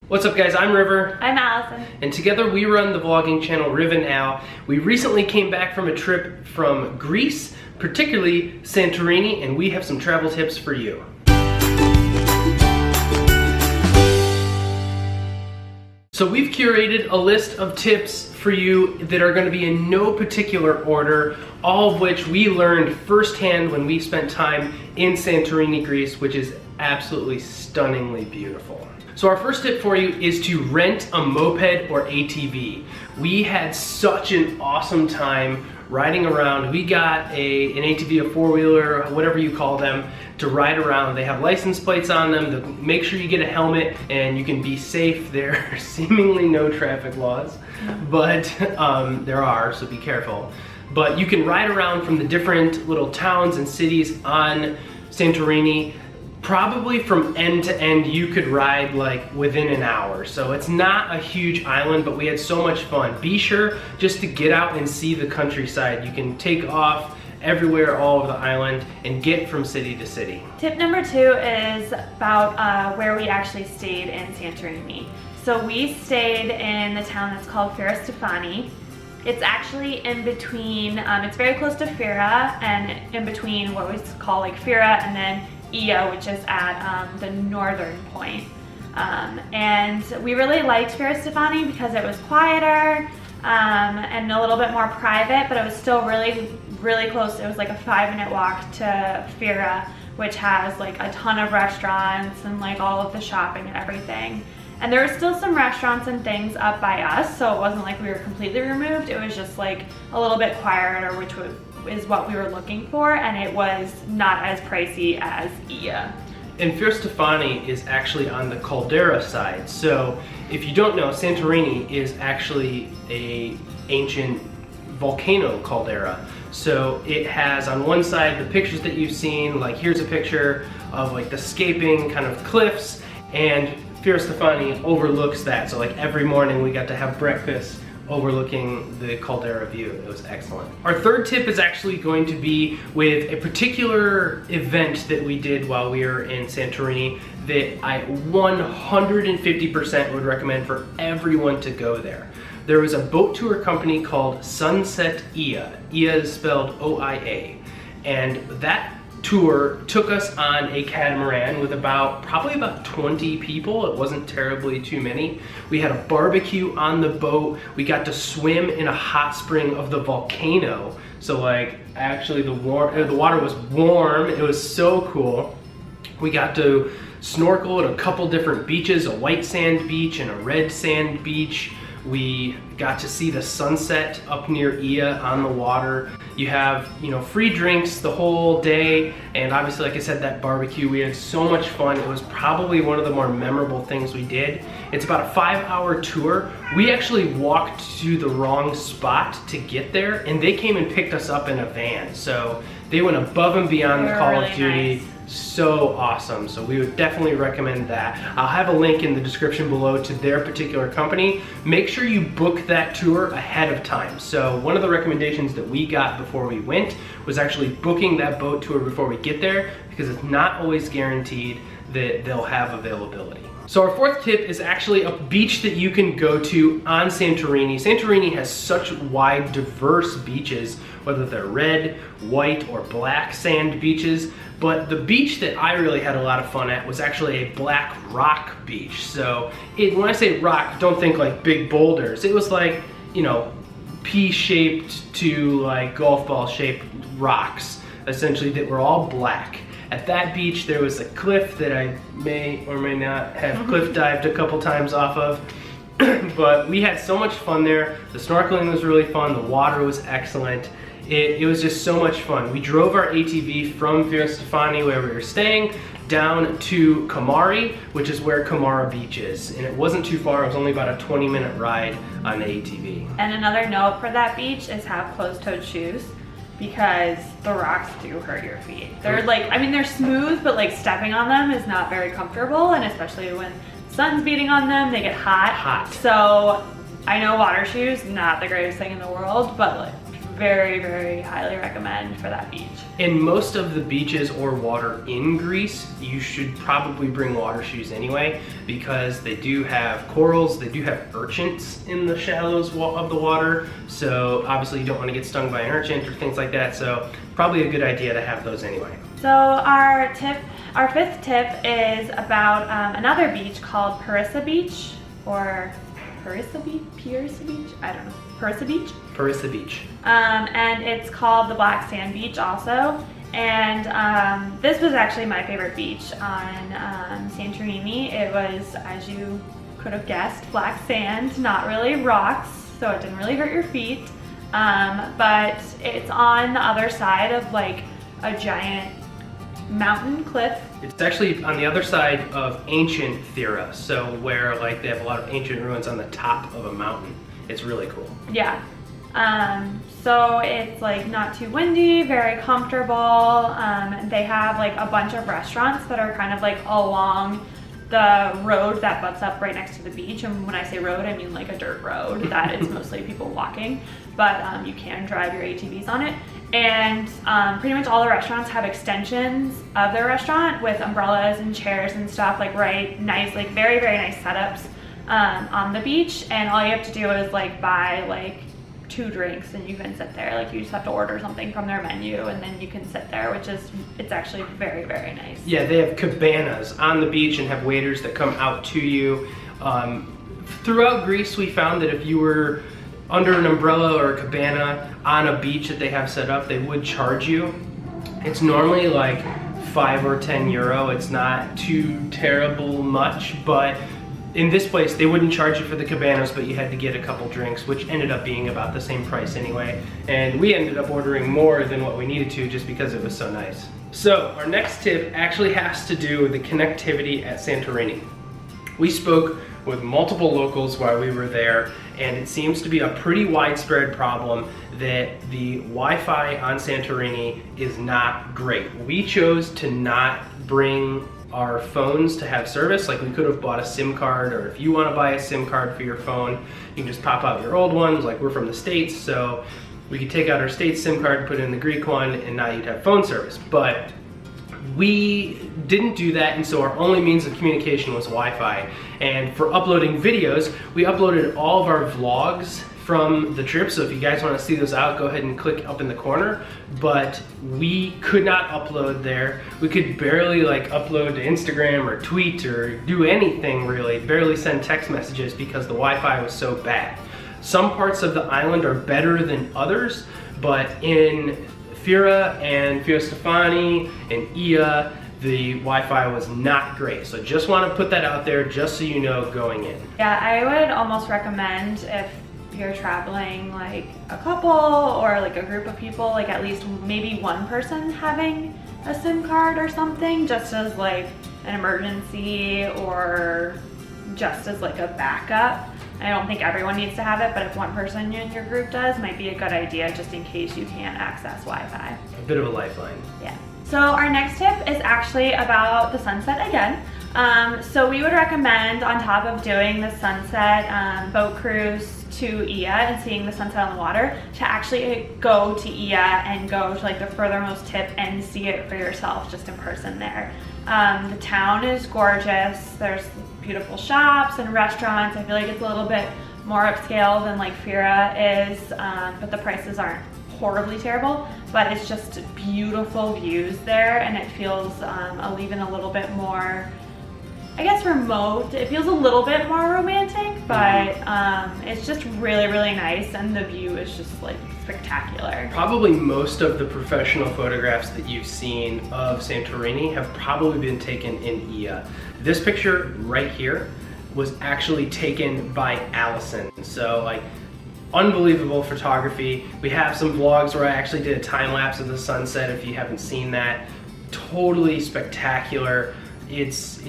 What's up guys, I'm River. I'm Allison. And together we run the vlogging channel Riv and Al. We recently came back from a trip from Greece, particularly Santorini, and we have some travel tips for you. So we've curated a list of tips for you that are going to be in no particular order, all of which we learned firsthand when we spent time in Santorini, Greece, which is absolutely stunningly beautiful. So our first tip for you is to rent a moped or ATV. We had such an awesome time riding around. We got an ATV, a four-wheeler, whatever you call them, to ride around. They have license plates on them. To make sure you get a helmet and you can be safe. There are seemingly no traffic laws, but there are, so be careful. But you can ride around from the different little towns and cities on Santorini. Probably from end to end you could ride like within an hour. So it's not a huge island, but we had so much fun. Be sure just to get out and see the countryside. You can take off everywhere all over the island and get from city to city. Tip number 2 is about where we actually stayed in Santorini. So we stayed in the town that's called Perissa. It's actually in between, it's very close to Fira and in between what we call like Fira and then Ia, which is at the northern point. And we really liked Perissa because it was quieter and a little bit more private, but it was still really close. It was like a 5-minute walk to Fira, which has like a ton of restaurants and like all of the shopping and everything. And there were still some restaurants and things up by us, so it wasn't like we were completely removed. It was just like a little bit quieter, which is what we were looking for, and it was not as pricey as Ia. And Perissa is actually on the caldera side. So if you don't know, Santorini is actually an ancient volcano caldera. So it has on one side the pictures that you've seen, like here's a picture of like the scaping kind of cliffs, and Perissa overlooks that. So like every morning we got to have breakfast overlooking the caldera view. It was excellent. Our third tip is actually going to be with a particular event that we did while we were in Santorini that I 150% would recommend for everyone to go there. There was a boat tour company called Sunset Ia. Ia is spelled O-I-A. And that tour took us on a catamaran with probably about 20 people. It wasn't terribly too many. We had a barbecue on the boat. We got to swim in a hot spring of the volcano. So like actually the water was warm. It was so cool. We got to snorkel at a couple different beaches, a white sand beach and a red sand beach. We got to see the sunset up near Ia on the water. You have, free drinks the whole day, and obviously, like I said, that barbecue. We had so much fun. It was probably one of the more memorable things we did. It's about a 5-hour tour. We actually walked to the wrong spot to get there, and they came and picked us up in a van. So they went above and beyond the Call of Duty. Nice. So awesome. So we would definitely recommend that. I'll have a link in the description below to their particular company. Make sure you book that tour ahead of time. So one of the recommendations that we got before we went was actually booking that boat tour before we get there, because it's not always guaranteed that they'll have availability. So our fourth tip is actually a beach that you can go to on Santorini. Santorini has such wide, diverse beaches, whether they're red, white, or black sand beaches. But the beach that I really had a lot of fun at was actually a black rock beach. So when I say rock, don't think like big boulders. It was like, pea-shaped to like golf ball shaped rocks, essentially, that were all black. At that beach, there was a cliff that I may or may not have cliff dived a couple times off of. But we had so much fun there. The snorkeling was really fun. The water was excellent. It was just so much fun. We drove our ATV from Perissa, where we were staying, down to Kamari, which is where Kamara Beach is. And it wasn't too far. It was only about a 20-minute ride on the ATV. And another note for that beach is have closed-toed shoes, because the rocks do hurt your feet. They're they're smooth, but like stepping on them is not very comfortable, and especially when the sun's beating on them, they get hot. So I know water shoes, not the greatest thing in the world, but like very, very highly recommend for that beach. In most of the beaches or water in Greece, you should probably bring water shoes anyway, because they do have corals, they do have urchins in the shallows of the water, so obviously you don't want to get stung by an urchin or things like that, so probably a good idea to have those anyway. So our fifth tip is about another beach called Perissa Beach, or Perissa Beach? I don't know. Perissa Beach? Perissa Beach. And it's called the Black Sand Beach also. And this was actually my favorite beach on Santorini. It was, as you could have guessed, black sand, not really rocks, so it didn't really hurt your feet. But it's on the other side of like a giant mountain cliff. It's actually on the other side of ancient Thera, so where like they have a lot of ancient ruins on the top of a mountain. It's really cool. Yeah. So it's like not too windy, very comfortable. They have like a bunch of restaurants that are kind of like along the road that butts up right next to the beach. And when I say road, I mean like a dirt road that it's mostly people walking, but you can drive your ATVs on it. And pretty much all the restaurants have extensions of their restaurant with umbrellas and chairs and stuff, like nice, like very, very nice setups on the beach. And all you have to do is like buy like 2 drinks and you can sit there. Like you just have to order something from their menu and then you can sit there, it's actually very, very nice. Yeah, they have cabanas on the beach and have waiters that come out to you. Throughout Greece, we found that if you were under an umbrella or a cabana on a beach that they have set up, they would charge you. It's normally like 5 or 10 euro. It's not too terrible much, but in this place, they wouldn't charge you for the cabanas, but you had to get a couple drinks, which ended up being about the same price anyway. And we ended up ordering more than what we needed to just because it was so nice. So our next tip actually has to do with the connectivity at Santorini. We spoke with multiple locals while we were there, and it seems to be a pretty widespread problem that the Wi-Fi on Santorini is not great. We chose to not bring our phones to have service. Like we could have bought a SIM card, or if you want to buy a SIM card for your phone, you can just pop out your old ones. Like we're from the States, so we could take out our state SIM card, put in the Greek one, and now you'd have phone service. But we didn't do that, and so our only means of communication was Wi-Fi. And for uploading videos, we uploaded all of our vlogs from the trip, so if you guys want to see those out, go ahead and click up in the corner. But we could not upload there. We could barely like upload to Instagram or tweet or do anything really, barely send text messages because the Wi-Fi was so bad. Some parts of the island are better than others, but in Fira and Fiorstefani and Ia, the Wi-Fi was not great. So just want to put that out there just so you know going in. Yeah, I would almost recommend, if you're traveling like a couple or like a group of people, like at least maybe one person having a SIM card or something, just as like an emergency or just as like a backup. I don't think everyone needs to have it, but if one person in your group does, might be a good idea just in case you can't access Wi-Fi. A bit of a lifeline. Yeah. So our next tip is actually about the sunset again. So we would recommend, on top of doing the sunset boat cruise to Ia and seeing the sunset on the water, to actually go to Ia and go to like the furthermost tip and see it for yourself just in person there. The town is gorgeous. There's beautiful shops and restaurants. I feel like it's a little bit more upscale than like Fira is, but the prices aren't horribly terrible, but it's just beautiful views there, and it feels even a little bit more, I guess, remote. It feels a little bit more romantic, but it's just really, really nice, and the view is just like spectacular. Probably most of the professional photographs that you've seen of Santorini have probably been taken in Ia. This picture right here was actually taken by Allison. So like, unbelievable photography. We have some vlogs where I actually did a time lapse of the sunset if you haven't seen that. Totally spectacular. It's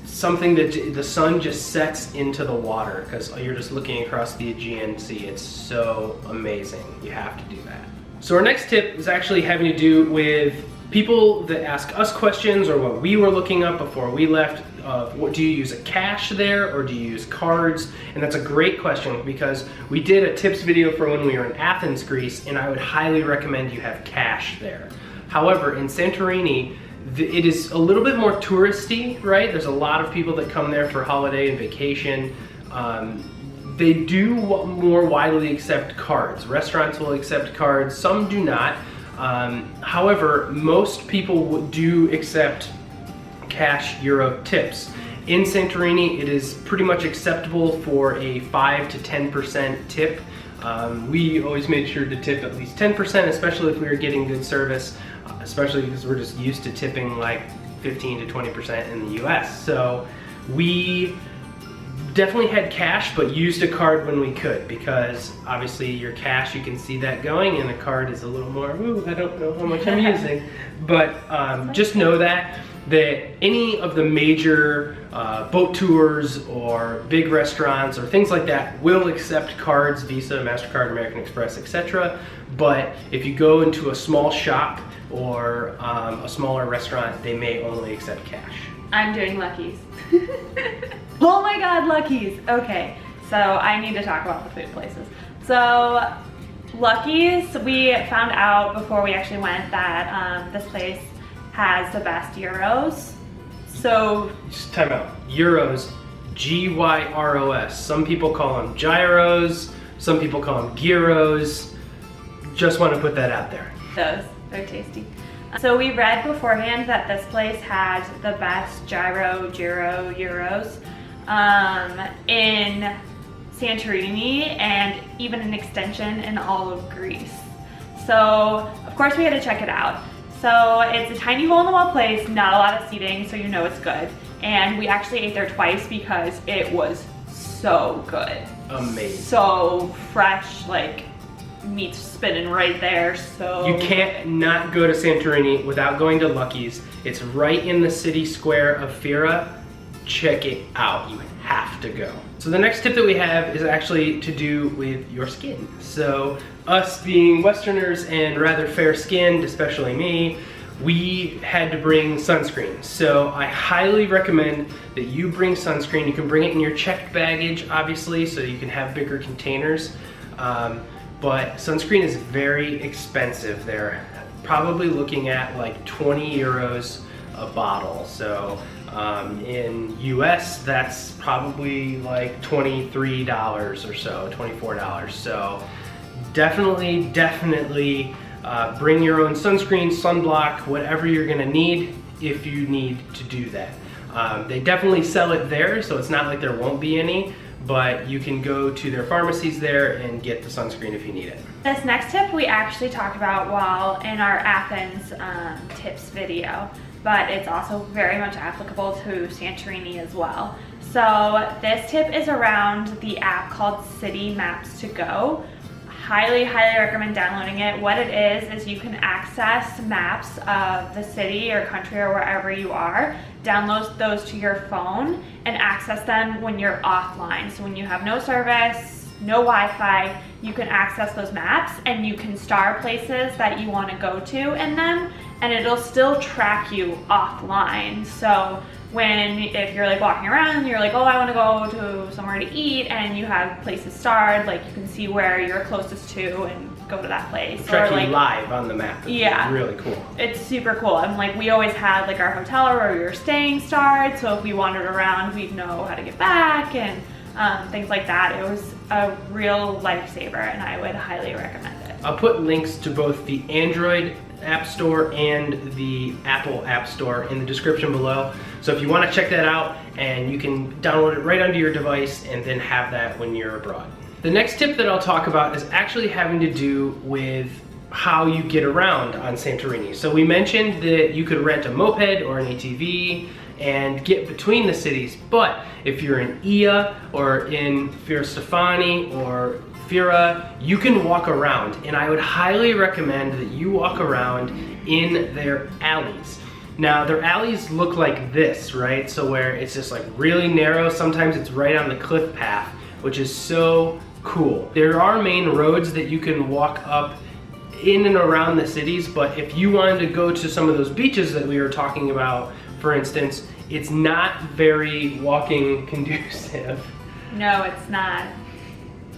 something that the sun just sets into the water because you're just looking across the Aegean Sea. It's so amazing. You have to do that. So our next tip is actually having to do with people that ask us questions or what we were looking up before we left. of what do you use, a cash there or do you use cards? And that's a great question because we did a tips video for when we were in Athens, Greece, and I would highly recommend you have cash there. However, in Santorini, it is a little bit more touristy, right? There's a lot of people that come there for holiday and vacation. They do more widely accept cards. Restaurants will accept cards, some do not. However, most people do accept cash euro tips. In Santorini, it is pretty much acceptable for a 5 to 10% tip. We always made sure to tip at least 10%, especially if we were getting good service, especially because we're just used to tipping like 15 to 20% in the US. So we definitely had cash, but used a card when we could, because obviously your cash, you can see that going, and a card is a little more, ooh, I don't know how much I'm using. But just know that any of the major boat tours or big restaurants or things like that will accept cards, Visa, MasterCard, American Express, etc. But if you go into a small shop or a smaller restaurant, they may only accept cash. I'm doing Lucky's. Oh my God, Lucky's. Okay, so I need to talk about the food places. So Lucky's, we found out before we actually went that this place has the best gyros. So just time out. Gyros, G-Y-R-O-S. Some people call them gyros. Some people call them gyros. Just want to put that out there. Those, they're tasty. So we read beforehand that this place had the best gyros in Santorini and even an extension in all of Greece. So of course we had to check it out. So it's a tiny hole-in-the-wall place, not a lot of seating, so you know it's good. And we actually ate there twice because it was so good. Amazing. So fresh, like meat's spinning right there, so you can't not go to Santorini without going to Lucky's. It's right in the city square of Fira. Check it out, you have to go. So the next tip that we have is actually to do with your skin. So us being Westerners and rather fair-skinned, especially me, we had to bring sunscreen. So I highly recommend that you bring sunscreen. You can bring it in your checked baggage, obviously, so you can have bigger containers. But sunscreen is very expensive. They're probably looking at like 20 euros a bottle. So in US, that's probably like $23 or so, $24. So definitely bring your own sunscreen, sunblock, whatever you're gonna need if you need to do that. They definitely sell it there, so it's not like there won't be any, but you can go to their pharmacies there and get the sunscreen if you need it. This next tip we actually talked about while in our Athens tips video, but it's also very much applicable to Santorini as well. So this tip is around the app called City Maps to Go. Highly recommend downloading it. What it is you can access maps of the city or country or wherever you are, download those to your phone, and access them when you're offline. So when you have no service, no Wi-Fi, you can access those maps and you can star places that you want to go to in them, and it'll still track you offline. So if you're like walking around and you're like, oh, I want to go to somewhere to eat, and you have places starred, like you can see where you're closest to and go to that place. Track or like, you live on the map. Yeah. It's really cool. It's super cool. And like we always had like our hotel where we were staying starred, so if we wandered around, we'd know how to get back and things like that. It was a real lifesaver, and I would highly recommend it. I'll put links to both the Android App Store and the Apple App Store in the description below. So if you want to check that out, and you can download it right onto your device and then have that when you're abroad. The next tip that I'll talk about is actually having to do with how you get around on Santorini. So we mentioned that you could rent a moped or an ATV and get between the cities, but if you're in Ia or in Firostefani or Fira, you can walk around, and I would highly recommend that you walk around in their alleys. Now, their alleys look like this, right? So where it's just like really narrow, sometimes it's right on the cliff path, which is so cool. There are main roads that you can walk up in and around the cities, but if you wanted to go to some of those beaches that we were talking about, for instance, it's not very walking conducive. No, it's not.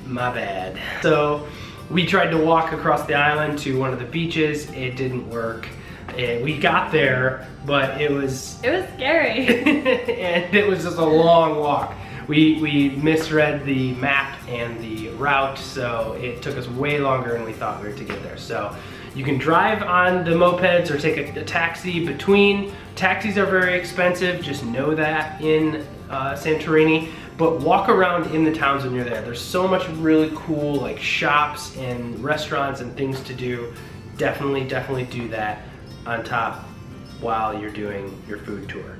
My bad. So we tried to walk across the island to one of the beaches. It didn't work. We got there, but it was scary. and it was just a long walk. We misread the map and the route, so it took us way longer than we thought we were to get there. So you can drive on the mopeds or take a taxi between. Taxis are very expensive, just know that in Santorini. But walk around in the towns when you're there. There's so much really cool like shops and restaurants and things to do. Definitely do that on top while you're doing your food tour.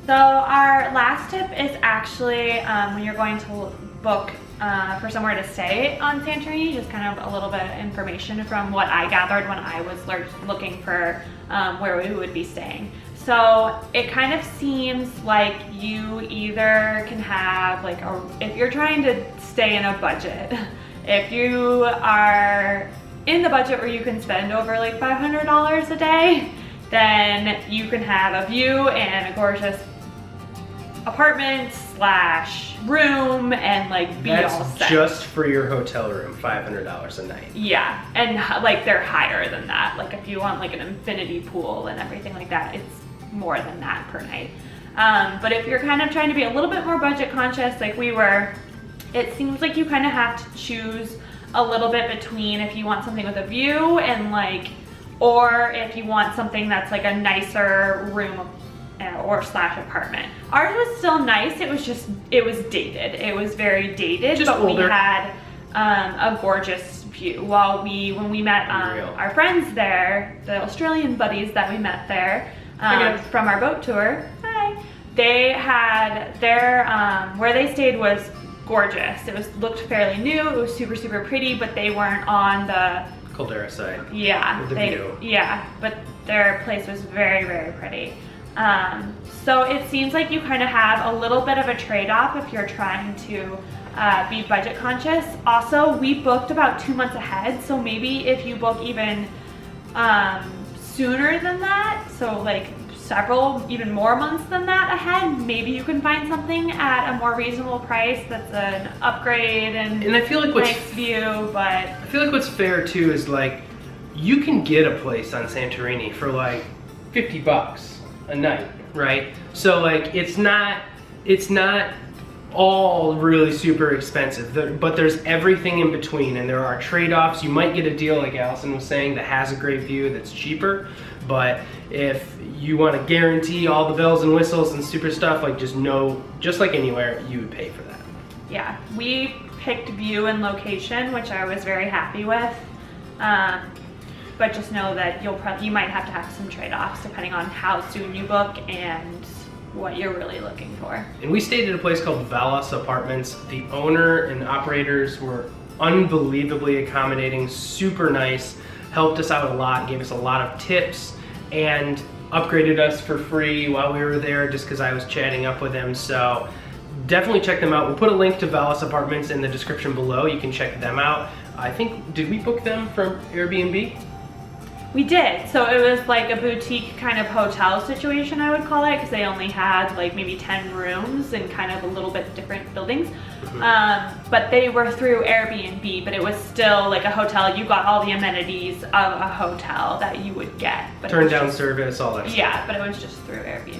So our last tip is actually when you're going to book for somewhere to stay on Santorini, just kind of a little bit of information from what I gathered when I was looking for where we would be staying. So it kind of seems like you either can have like if you're trying to stay in a budget, if you are in the budget where you can spend over like $500 a day, then you can have a view and a gorgeous apartment / room and like be all set. That's just for your hotel room, $500 a night. Yeah, and like they're higher than that. Like if you want like an infinity pool and everything like that, it's more than that per night. But if you're kind of trying to be a little bit more budget conscious like we were, it seems like you kind of have to choose a little bit between if you want something with a view and like, or if you want something that's like a nicer room or / apartment. Ours was still nice, it was dated. It was very dated, just but older. We had a gorgeous view. When we met our friends there, the Australian buddies that we met there from our boat tour, they had their, where they stayed was gorgeous. It looked fairly new, it was super pretty, but they weren't on the Caldera side. Yeah, with the view. Yeah, but their place was very pretty. So it seems like you kind of have a little bit of a trade-off if you're trying to be budget conscious. Also, we booked about 2 months ahead, so maybe if you book even sooner than that, so like even more months than that ahead, maybe you can find something at a more reasonable price that's an upgrade and I feel like nice view. But I feel like what's fair too is like you can get a place on Santorini for like $50 a night, right? So like it's not all really super expensive, but there's everything in between, and there are trade-offs. You might get a deal like Allison was saying that has a great view that's cheaper, but if you want to guarantee all the bells and whistles and super stuff, like just like anywhere, you would pay for that. Yeah, we picked view and location, which I was very happy with. But just know that you might have to have some trade-offs depending on how soon you book and what you're really looking for. And we stayed at a place called Valas Apartments. The owner and operators were unbelievably accommodating, super nice, helped us out a lot, gave us a lot of tips, and upgraded us for free while we were there just because I was chatting up with him. So definitely check them out. We'll put a link to Valas Apartments in the description below. You can check them out. I think, did we book them from Airbnb? We did. So it was like a boutique kind of hotel situation, I would call it, because they only had like maybe 10 rooms in kind of a little bit different buildings. But they were through Airbnb, but it was still like a hotel. You got all the amenities of a hotel that you would get. But Turn down service, all that stuff. Yeah, but it was just through Airbnb.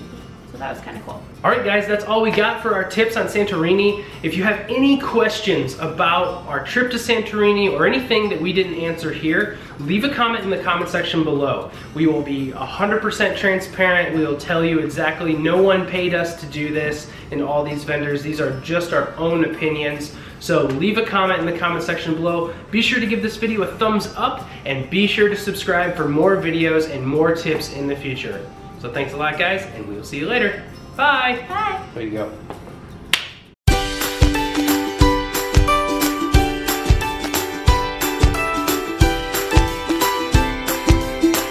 So that was kind of cool. All right, guys, that's all we got for our tips on Santorini. If you have any questions about our trip to Santorini or anything that we didn't answer here, leave a comment in the comment section below. We will be 100% transparent. We will tell you exactly, no one paid us to do this, and all these vendors, these are just our own opinions. So leave a comment in the comment section below. Be sure to give this video a thumbs up, and be sure to subscribe for more videos and more tips in the future. So thanks a lot, guys, and we will see you later. Bye. Bye. Way to go.